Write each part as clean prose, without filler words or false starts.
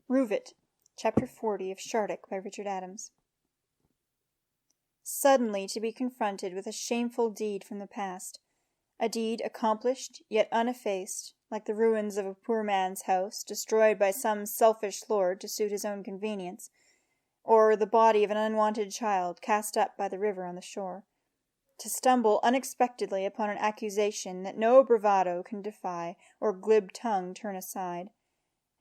Ruvit, Chapter 40 of Shardik by Richard Adams. Suddenly to be confronted with a shameful deed from the past, a deed accomplished yet uneffaced, like the ruins of a poor man's house, destroyed by some selfish lord to suit his own convenience, or the body of an unwanted child cast up by the river on the shore. To stumble unexpectedly upon an accusation that no bravado can defy or glib tongue turn aside.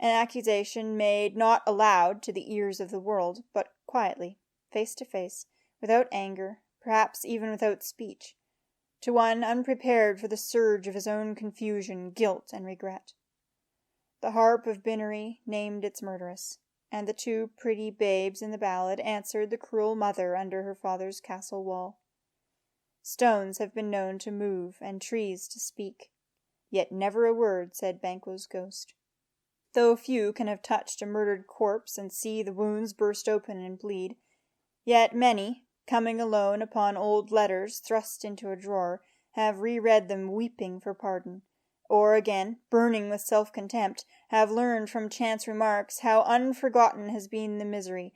An accusation made not aloud to the ears of the world, but quietly, face to face, without anger, perhaps even without speech, to one unprepared for the surge of his own confusion, guilt, and regret. The harp of Binnery named its murderess, and the two pretty babes in the ballad answered the cruel mother under her father's castle wall. Stones have been known to move, and trees to speak, yet never a word said Banquo's ghost. Though few can have touched a murdered corpse and see the wounds burst open and bleed, yet many, coming alone upon old letters thrust into a drawer, have reread them weeping for pardon, or again, burning with self-contempt, have learned from chance remarks how unforgotten has been the misery,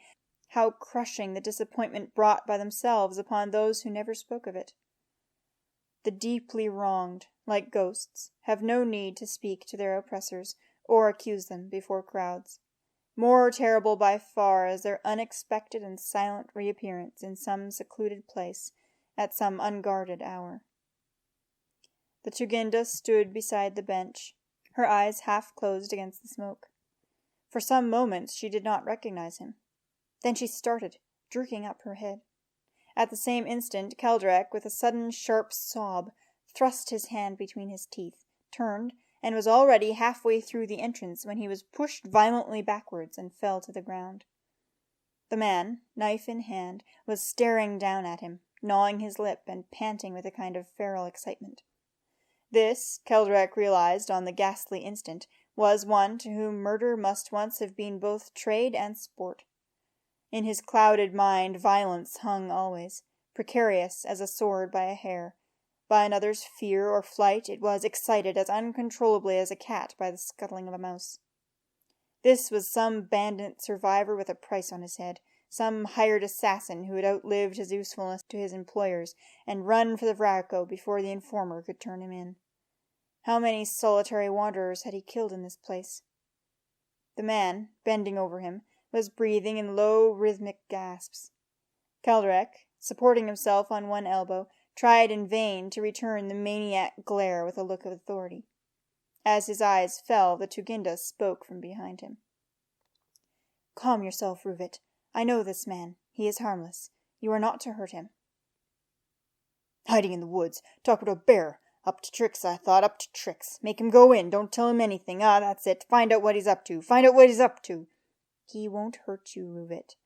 how crushing the disappointment brought by themselves upon those who never spoke of it. The deeply wronged, like ghosts, have no need to speak to their oppressors, or accuse them before crowds. More terrible by far is their unexpected and silent reappearance in some secluded place, at some unguarded hour. The Tuginda stood beside the bench, her eyes half closed against the smoke. For some moments she did not recognize him. Then she started, jerking up her head. At the same instant Keldrek, with a sudden sharp sob, thrust his hand between his teeth, turned, and was already halfway through the entrance when he was pushed violently backwards and fell to the ground. The man, knife in hand, was staring down at him, gnawing his lip and panting with a kind of feral excitement. This, Keldrek realized on the ghastly instant, was one to whom murder must once have been both trade and sport. In his clouded mind violence hung always, precarious as a sword by a hair. By another's fear or flight it was excited as uncontrollably as a cat by the scuttling of a mouse. This was some bandit survivor with a price on his head, some hired assassin who had outlived his usefulness to his employers, and run for the Vraco before the informer could turn him in. How many solitary wanderers had he killed in this place? The man, bending over him, was breathing in low rhythmic gasps. Keldrek, supporting himself on one elbow, tried in vain to return the maniac glare with a look of authority. As his eyes fell, the Tuginda spoke from behind him. "Calm yourself, Ruvit. I know this man. He is harmless. You are not to hurt him." "Hiding in the woods. Talk about a bear. Up to tricks, I thought. Up to tricks. Make him go in. Don't tell him anything. Ah, that's it. Find out what he's up to. Find out what he's up to." "He won't hurt you, Ruvit.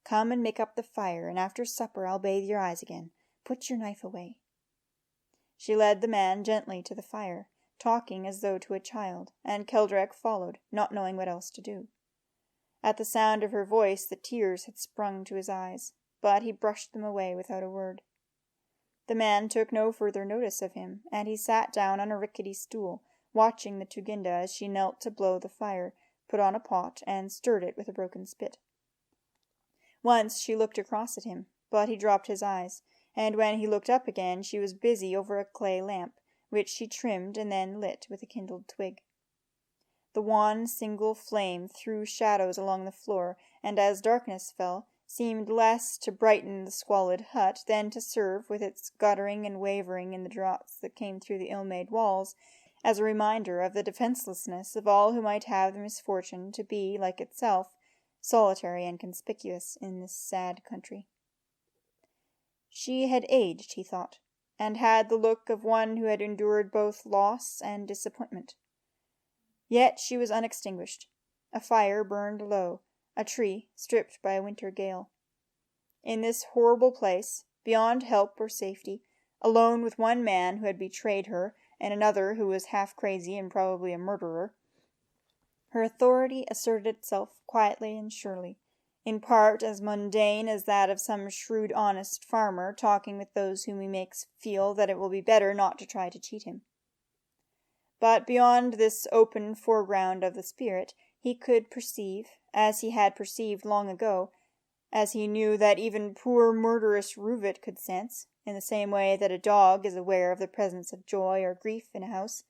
Come and make up the fire, and after supper I'll bathe your eyes again. Put your knife away." She led the man gently to the fire, talking as though to a child, and Keldrek followed, not knowing what else to do. At the sound of her voice the tears had sprung to his eyes, but he brushed them away without a word. The man took no further notice of him, and he sat down on a rickety stool, watching the Tuginda as she knelt to blow the fire, put on a pot, and stirred it with a broken spit. Once she looked across at him, but he dropped his eyes, and when he looked up again she was busy over a clay lamp, which she trimmed and then lit with a kindled twig. The wan single flame threw shadows along the floor, and as darkness fell, seemed less to brighten the squalid hut than to serve, with its guttering and wavering in the draughts that came through the ill-made walls, as a reminder of the defencelessness of all who might have the misfortune to be, like itself, solitary and conspicuous in this sad country. She had aged, he thought, and had the look of one who had endured both loss and disappointment. Yet she was unextinguished. A fire burned low, a tree stripped by a winter gale. In this horrible place, beyond help or safety, alone with one man who had betrayed her, and another who was half crazy and probably a murderer, her authority asserted itself quietly and surely, in part as mundane as that of some shrewd honest farmer talking with those whom he makes feel that it will be better not to try to cheat him. But beyond this open foreground of the spirit, he could perceive, as he had perceived long ago, as he knew that even poor murderous Ruvit could sense, in the same way that a dog is aware of the presence of joy or grief in a house,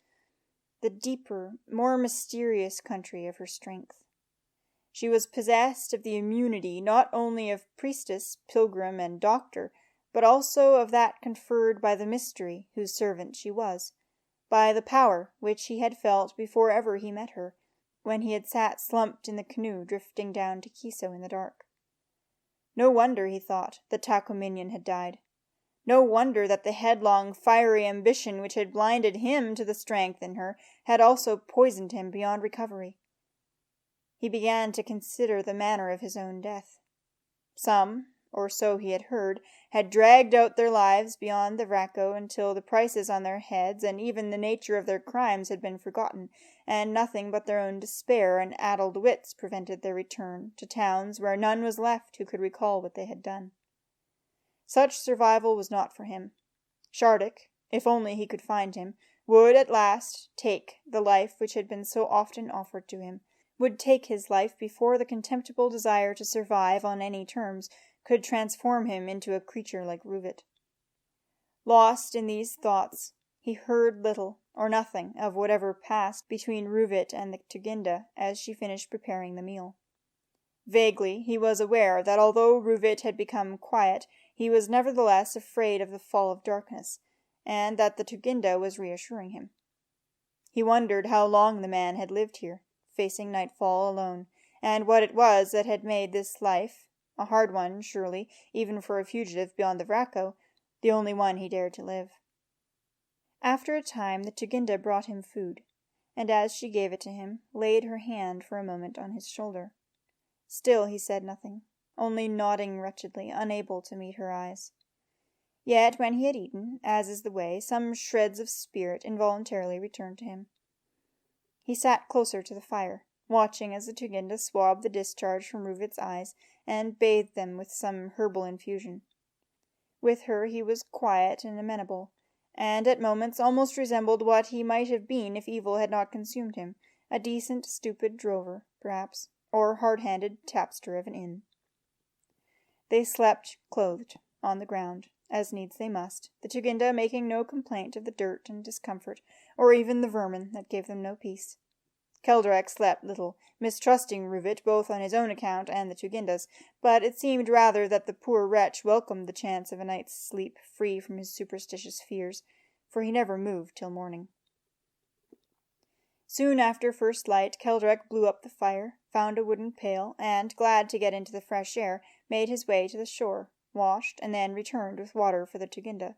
the deeper, more mysterious country of her strength. She was possessed of the immunity not only of priestess, pilgrim, and doctor, but also of that conferred by the mystery whose servant she was, by the power which he had felt before ever he met her, when he had sat slumped in the canoe drifting down to Kiso in the dark. No wonder, he thought, that Takominian had died. No wonder that the headlong, fiery ambition which had blinded him to the strength in her had also poisoned him beyond recovery. He began to consider the manner of his own death. Some, or so he had heard, had dragged out their lives beyond the Vraco until the prices on their heads and even the nature of their crimes had been forgotten, and nothing but their own despair and addled wits prevented their return to towns where none was left who could recall what they had done. Such survival was not for him. Shardik, if only he could find him, would at last take the life which had been so often offered to him, would take his life before the contemptible desire to survive on any terms could transform him into a creature like Ruvit. Lost in these thoughts, he heard little or nothing of whatever passed between Ruvit and the Tuginda as she finished preparing the meal. Vaguely he was aware that although Ruvit had become quiet, he was nevertheless afraid of the fall of darkness, and that the Tuginda was reassuring him. He wondered how long the man had lived here, facing nightfall alone, and what it was that had made this life, a hard one, surely, even for a fugitive beyond the Vraco, the only one he dared to live. After a time the Tuginda brought him food, and as she gave it to him, laid her hand for a moment on his shoulder. Still he said nothing, only nodding wretchedly, unable to meet her eyes. Yet when he had eaten, as is the way, some shreds of spirit involuntarily returned to him. He sat closer to the fire, watching as the Tuginda swabbed the discharge from Ruvit's eyes and bathed them with some herbal infusion. With her he was quiet and amenable, and at moments almost resembled what he might have been if evil had not consumed him, a decent, stupid drover, perhaps, or hard-handed tapster of an inn. They slept, clothed, on the ground, as needs they must, the Tuginda making no complaint of the dirt and discomfort, or even the vermin that gave them no peace. Keldrak slept little, mistrusting Ruvit both on his own account and the Tuginda's, but it seemed rather that the poor wretch welcomed the chance of a night's sleep free from his superstitious fears, for he never moved till morning. Soon after first light, Keldrak blew up the fire, found a wooden pail, and, glad to get into the fresh air, made his way to the shore, washed, and then returned with water for the Tuginda.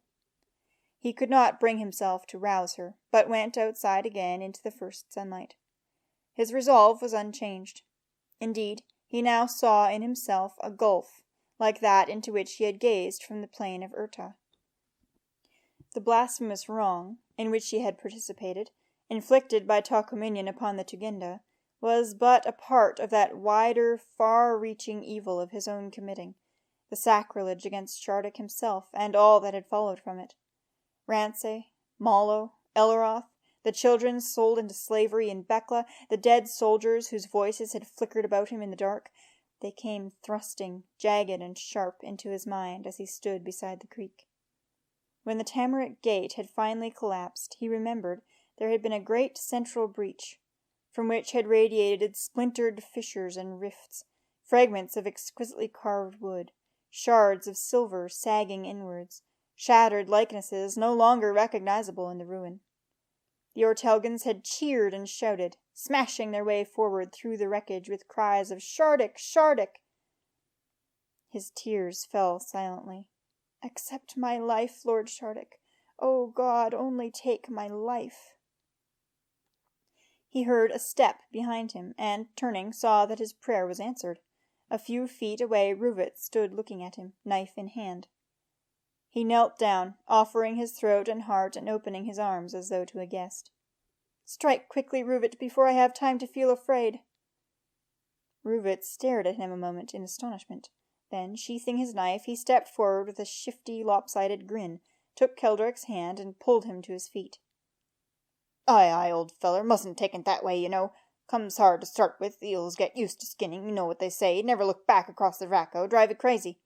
He could not bring himself to rouse her, but went outside again into the first sunlight. His resolve was unchanged. Indeed, he now saw in himself a gulf, like that into which he had gazed from the plain of Urta. The blasphemous wrong, in which he had participated, inflicted by Takominian upon the Tuginda, was but a part of that wider, far-reaching evil of his own committing, the sacrilege against Shardik himself, and all that had followed from it. Rance, Mallow, Elleroth, the children sold into slavery in Bekla, the dead soldiers whose voices had flickered about him in the dark, they came thrusting, jagged and sharp, into his mind as he stood beside the creek. When the Tamarack gate had finally collapsed, he remembered there had been a great central breach, from which had radiated splintered fissures and rifts, fragments of exquisitely carved wood, shards of silver sagging inwards, shattered likenesses no longer recognizable in the ruin. The Ortelgans had cheered and shouted, smashing their way forward through the wreckage with cries of "Shardik! Shardik!" His tears fell silently. "Accept my life, Lord Shardik. O God, only take my life." He heard a step behind him, and, turning, saw that his prayer was answered. A few feet away Ruvit stood looking at him, knife in hand. He knelt down, offering his throat and heart and opening his arms as though to a guest. "Strike quickly, Ruvit, before I have time to feel afraid." Ruvit stared at him a moment in astonishment. Then, sheathing his knife, he stepped forward with a shifty, lopsided grin, took Keldrak's hand, and pulled him to his feet. Aye, old feller, mustn't take it that way, you know. Comes hard to start with, eels get used to skinning, you know what they say, never look back across the racko, drive you crazy.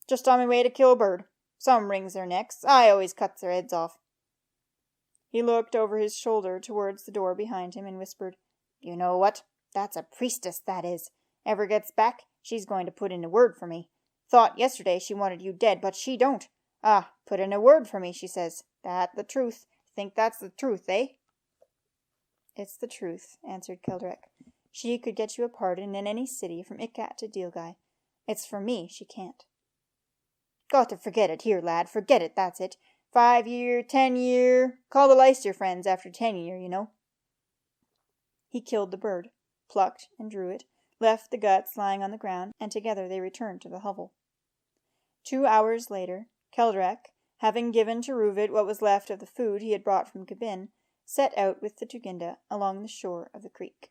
Just on my way to kill a bird. Some wrings their necks, I always cuts their heads off. He looked over his shoulder towards the door behind him and whispered, You know what? That's a priestess, that is. Ever gets back, she's going to put in a word for me. Thought yesterday she wanted you dead, but she don't. Ah, put in a word for me, she says. That the truth. Think that's the truth, eh? It's the truth, answered Kildrek. She could get you a pardon in any city from Ikat to Dealgai. It's for me she can't. Got to forget it here, lad. Forget it, that's it. 5 year, 10 year. Call the Leicester friends after 10 year, you know. He killed the bird, plucked and drew it, left the guts lying on the ground, and together they returned to the hovel. 2 hours later, Kildrek, having given to Ruvit what was left of the food he had brought from Gabin, set out with the Tuginda along the shore of the creek.